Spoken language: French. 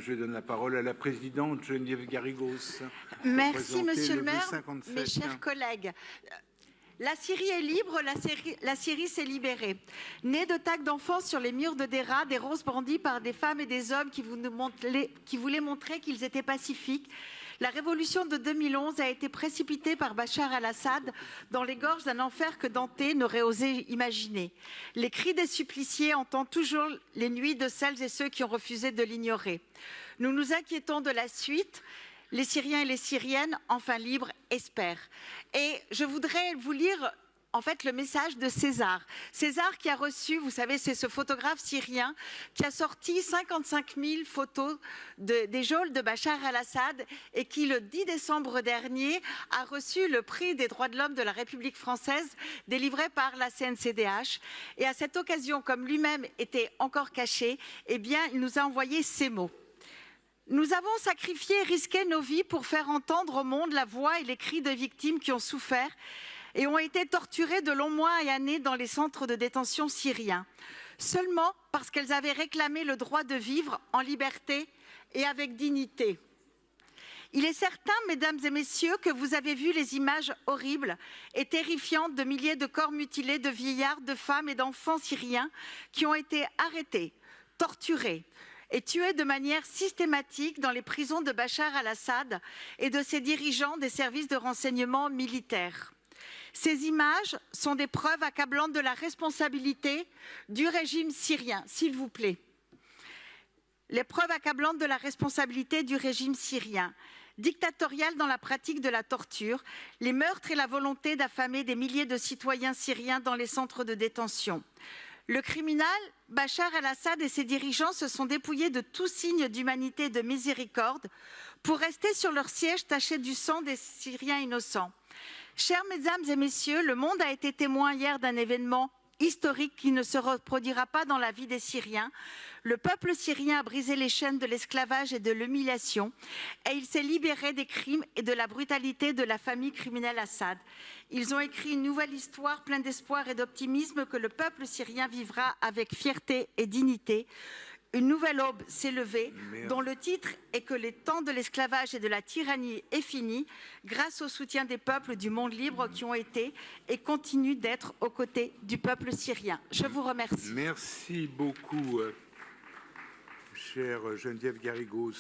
Je donne la parole à la présidente Geneviève Garrigos. Merci, Monsieur le maire, mes chers collègues. La Syrie est libre, la Syrie s'est libérée. Née de tags d'enfants sur les murs de Deraa, des roses brandies par des femmes et des hommes qui voulaient montrer qu'ils étaient pacifiques, la révolution de 2011 a été précipitée par Bachar al-Assad dans les gorges d'un enfer que Dante n'aurait osé imaginer. Les cris des suppliciés entendent toujours les nuits de celles et ceux qui ont refusé de l'ignorer. Nous nous inquiétons de la suite. Les Syriens et les Syriennes, enfin libres, espèrent. Et je voudrais vous lire en fait le message de César. César qui a reçu, vous savez, c'est ce photographe syrien qui a sorti 55 000 photos des geôles de Bachar al-Assad et qui, le 10 décembre dernier, a reçu le prix des droits de l'homme de la République française délivré par la CNCDH. Et à cette occasion, comme lui-même était encore caché, eh bien, il nous a envoyé ces mots. Nous avons sacrifié et risqué nos vies pour faire entendre au monde la voix et les cris de victimes qui ont souffert et ont été torturées de longs mois et années dans les centres de détention syriens, seulement parce qu'elles avaient réclamé le droit de vivre en liberté et avec dignité. Il est certain, mesdames et messieurs, que vous avez vu les images horribles et terrifiantes de milliers de corps mutilés, de vieillards, de femmes et d'enfants syriens qui ont été arrêtés, torturés, et tués de manière systématique dans les prisons de Bachar al-Assad et de ses dirigeants des services de renseignement militaires. Ces images sont des preuves accablantes de la responsabilité du régime syrien, s'il vous plaît. Les preuves accablantes de la responsabilité du régime syrien, dictatorial dans la pratique de la torture, les meurtres et la volonté d'affamer des milliers de citoyens syriens dans les centres de détention. Le criminel Bachar al-Assad et ses dirigeants se sont dépouillés de tout signe d'humanité et de miséricorde pour rester sur leur siège taché du sang des Syriens innocents. Chères mesdames et messieurs, le monde a été témoin hier d'un événement historique qui ne se reproduira pas dans la vie des Syriens. Le peuple syrien a brisé les chaînes de l'esclavage et de l'humiliation et il s'est libéré des crimes et de la brutalité de la famille criminelle Assad. Ils ont écrit une nouvelle histoire pleine d'espoir et d'optimisme que le peuple syrien vivra avec fierté et dignité. Une nouvelle aube s'est levée, dont le titre est que les temps de l'esclavage et de la tyrannie est fini, grâce au soutien des peuples du monde libre qui ont été et continuent d'être aux côtés du peuple syrien. Je vous remercie. Merci beaucoup, chère Geneviève Garrigos.